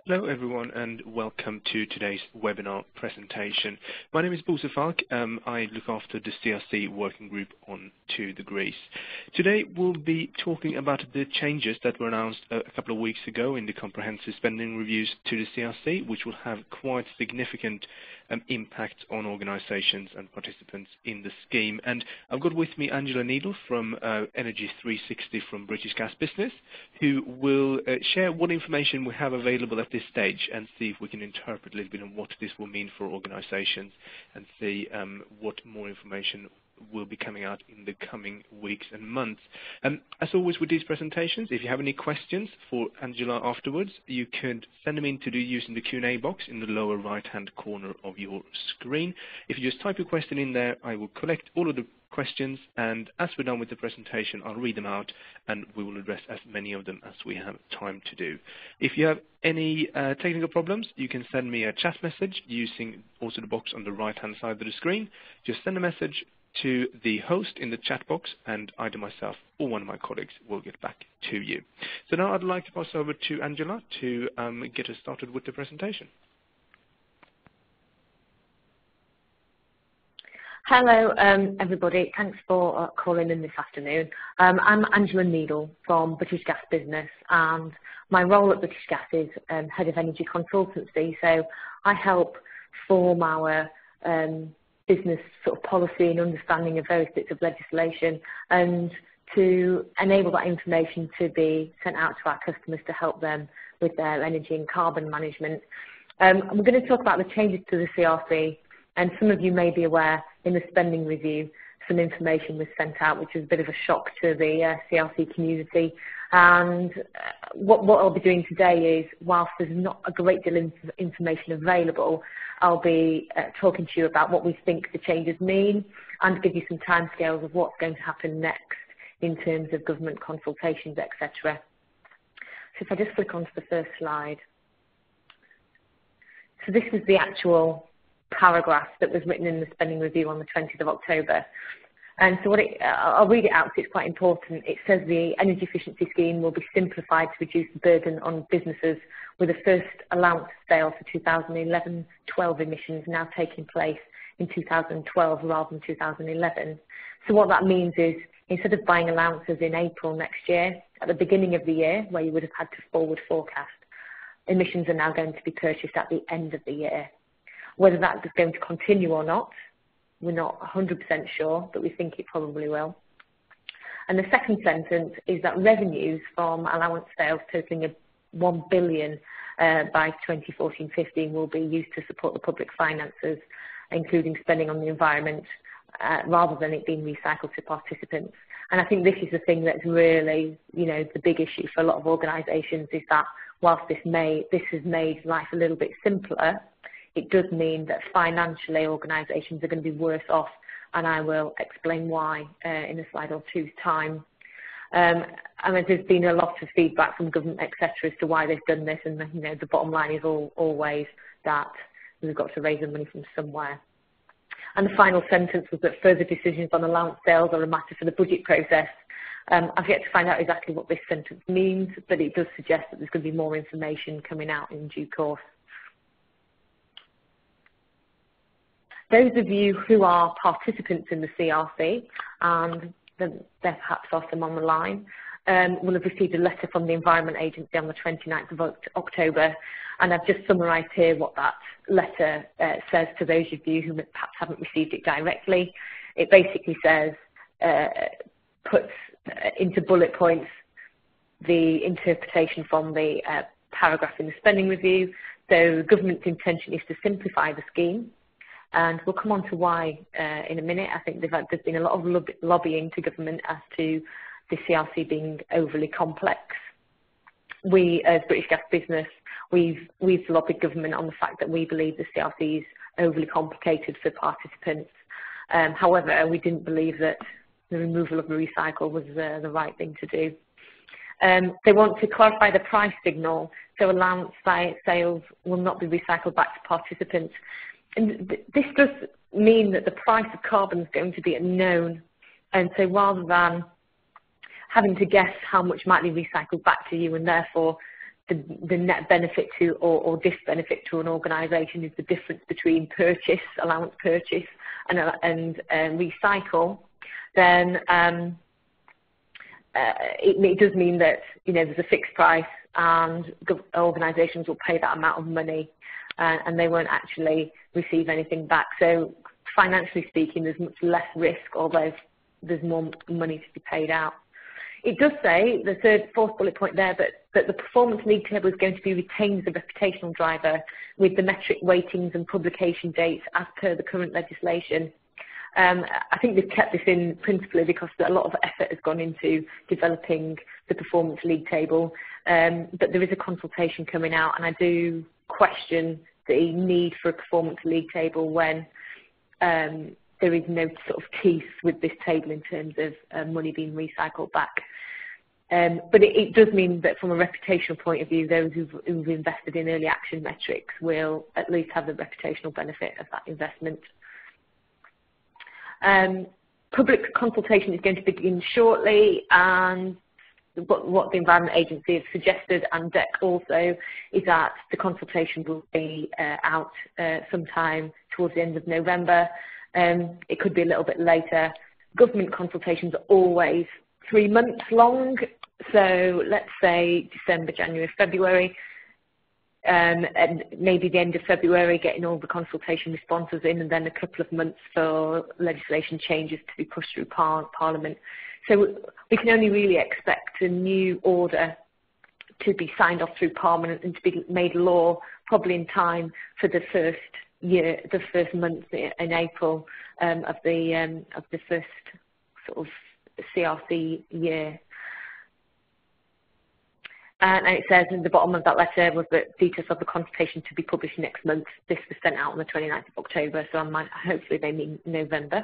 Hello everyone and welcome to today's webinar presentation. My name is Bosa Falk. I look after the CRC working group on 2 degrees. Today we'll be talking about the changes that were announced a couple of weeks ago in the comprehensive spending reviews to the CRC, which will have quite significant impact on organisations and participants in the scheme. And I've got with me Angela Needle from Energy 360 from British Gas Business, who will share what information we have available at this stage and see if we can interpret a little bit on what this will mean for organisations and see what more information will be coming out in the coming weeks and months. As always with these presentations, if you have any questions for Angela afterwards, you can send them in using the Q&A box in the lower right-hand corner of your screen. If you just type your question in there, I will collect all of the questions, and as we're done with the presentation, I'll read them out and we will address as many of them as we have time to do. If you have any technical problems, you can send me a chat message using also the box on the right-hand side of the screen. Just send a message to the host in the chat box and either myself or one of my colleagues will get back to you. So now I'd like to pass over to Angela to get us started with the presentation. Hello everybody, thanks for calling in this afternoon. I'm Angela Needle from British Gas Business, and my role at British Gas is Head of Energy Consultancy, so I help form our business sort of policy and understanding of various bits of legislation, and to enable that information to be sent out to our customers to help them with their energy and carbon management. We're going to talk about the changes to the CRC, and some of you may be aware in the spending review some information was sent out which was a bit of a shock to the CRC community. And what I'll be doing today is, whilst there's not a great deal of information available, I'll be talking to you about what we think the changes mean and give you some timescales of what's going to happen next in terms of government consultations, etc. So if I just flick onto the first slide. So this is the actual paragraph that was written in the spending review on the 20th of October. And so I'll read it out because it's quite important. It says the energy efficiency scheme will be simplified to reduce the burden on businesses, with the first allowance sale for 2011-12 emissions now taking place in 2012 rather than 2011. So what that means is, instead of buying allowances in April next year, at the beginning of the year, where you would have had to forward forecast, emissions are now going to be purchased at the end of the year. Whether that is going to continue or not, we're not 100% sure, but we think it probably will. And the second sentence is that revenues from allowance sales totaling 1 billion by 2014-15 will be used to support the public finances, including spending on the environment, rather than it being recycled to participants. And I think this is the thing that's really, the big issue for a lot of organisations, is that whilst this has made life a little bit simpler, it does mean that financially organisations are going to be worse off, and I will explain why in a slide or two's time. And there's been a lot of feedback from government, etc., as to why they've done this, and the bottom line is always that we've got to raise the money from somewhere. And the final sentence was that further decisions on allowance sales are a matter for the budget process. I've yet to find out exactly what this sentence means, but it does suggest that there's going to be more information coming out in due course. Those of you who are participants in the CRC, and there perhaps are some on the line, will have received a letter from the Environment Agency on the 29th of October, and I've just summarised here what that letter says to those of you who perhaps haven't received it directly. It basically says, puts into bullet points the interpretation from the paragraph in the spending review. So the government's intention is to simplify the scheme. And we'll come on to why in a minute. I think there's been a lot of lobbying to government as to the CRC being overly complex. We, as British Gas Business, we've lobbied government on the fact that we believe the CRC is overly complicated for participants. However, we didn't believe that the removal of the recycle was the right thing to do. They want to clarify the price signal, so allowance sales will not be recycled back to participants. And this does mean that the price of carbon is going to be unknown, and so rather than having to guess how much might be recycled back to you and therefore the net benefit to or disbenefit to an organisation is the difference between allowance purchase and recycle, then it does mean that there's a fixed price and organisations will pay that amount of money and they won't actually receive anything back. So financially speaking, there's much less risk, although there's more money to be paid out. It does say, the fourth bullet point there, that the performance league table is going to be retained as a reputational driver with the metric weightings and publication dates as per the current legislation. I think they've kept this in principally because a lot of effort has gone into developing the performance league table, but there is a consultation coming out, and I do question the need for a performance league table when there is no sort of teeth with this table in terms of money being recycled back. But it does mean that from a reputational point of view, those who've invested in early action metrics will at least have the reputational benefit of that investment. Public consultation is going to begin shortly, and what the Environment Agency has suggested, and DECC also, is that the consultation will be out sometime towards the end of November. It could be a little bit later. Government consultations are always 3 months long, so let's say December, January, February, and maybe the end of February, getting all the consultation responses in, and then a couple of months for legislation changes to be pushed through Parliament. So we can only really expect a new order to be signed off through Parliament and to be made law probably in time for the first month in April of the first sort of CRC year. And it says in the bottom of that letter was that details of the consultation to be published next month. This was sent out on the 29th of October, so hopefully they mean November.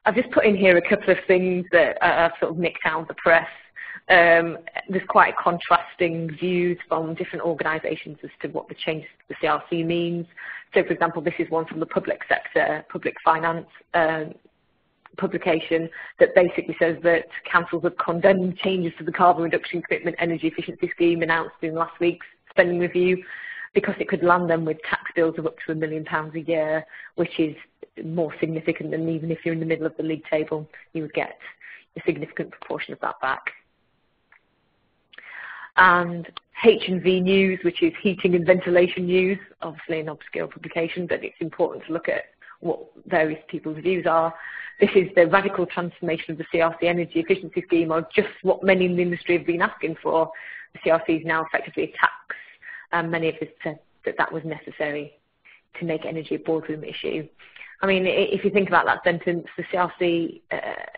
I've just put in here a couple of things that I've sort of nicked out of the press. There's quite contrasting views from different organisations as to what the changes to the CRC means. So, for example, this is one from the public sector, public finance publication, that basically says that councils have condemned changes to the carbon reduction commitment energy efficiency scheme announced in last week's spending review because it could land them with tax bills of up to £1 million a year, which is more significant than even if you're in the middle of the league table, you would get a significant proportion of that back. And H&V News, which is heating and ventilation news, obviously an obscure publication, but it's important to look at what various people's views are. This is the radical transformation of the CRC energy efficiency scheme, or just what many in the industry have been asking for. The CRC is now effectively a tax, and many of us said that that was necessary to make energy a boardroom issue. I mean, if you think about that sentence, the CRC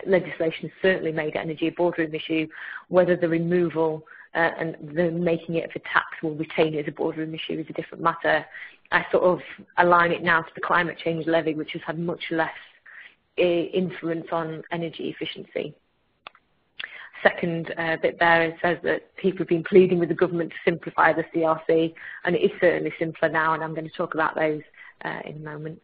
legislation has certainly made energy a boardroom issue. Whether the removal and the making it for tax will retain it as a boardroom issue is a different matter. I sort of align it now to the climate change levy, which has had much less influence on energy efficiency. Second bit there, it says that people have been pleading with the government to simplify the CRC, and it is certainly simpler now, and I'm going to talk about those in a moment.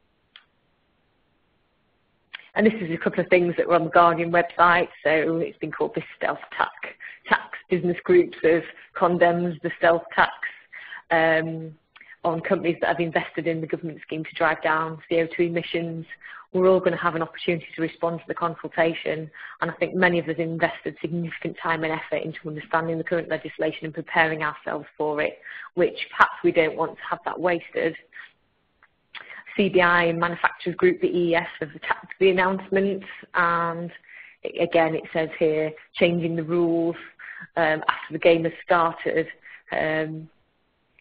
And this is a couple of things that were on the Guardian website. So it's been called the stealth tax. Business groups have condemned the stealth tax on companies that have invested in the government scheme to drive down CO2 emissions. We're all going to have an opportunity to respond to the consultation, and I think many of us invested significant time and effort into understanding the current legislation and preparing ourselves for it, which perhaps we don't want to have that wasted. CBI and Manufacturers Group, the EES, have attacked the announcement, and again it says here, changing the rules after the game has started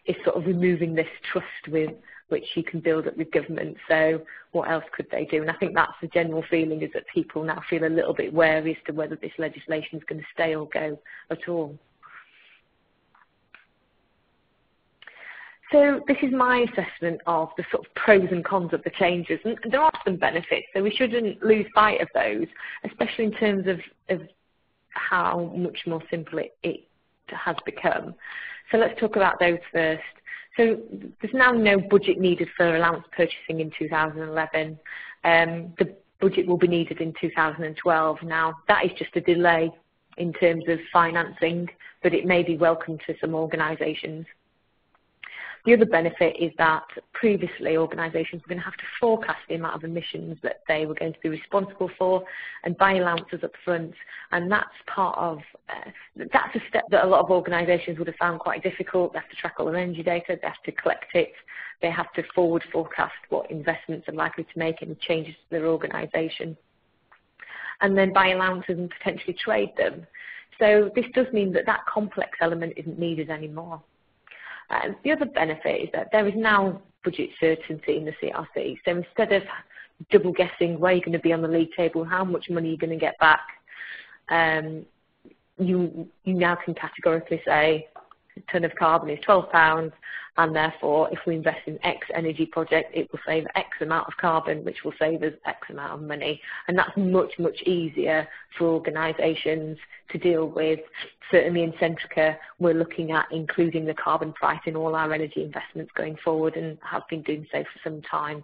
is sort of removing this trust with which you can build up with government. So what else could they do? And I think that's the general feeling, is that people now feel a little bit wary as to whether this legislation is going to stay or go at all. So this is my assessment of the sort of pros and cons of the changes, and there are some benefits, so we shouldn't lose sight of those, especially in terms of how much more simple it has become. So let's talk about those first. So there's now no budget needed for allowance purchasing in 2011. The budget will be needed in 2012. Now, that is just a delay in terms of financing, but it may be welcome to some organisations. The other benefit is that previously organisations were going to have to forecast the amount of emissions that they were going to be responsible for and buy allowances up front, and that's part of, that's a step that a lot of organisations would have found quite difficult. They have to track all their energy data, they have to collect it, they have to forward forecast what investments are likely to make, any changes to their organisation, and then buy allowances and potentially trade them. So this does mean that that complex element isn't needed anymore. The other benefit is that there is now budget certainty in the CRC. So instead of double guessing where you're going to be on the league table, how much money you're going to get back, you now can categorically say a tonne of carbon is £12, and therefore if we invest in X energy project, it will save X amount of carbon, which will save us X amount of money. And that's much, much easier for organisations to deal with. Certainly in Centrica, we're looking at including the carbon price in all our energy investments going forward, and have been doing so for some time.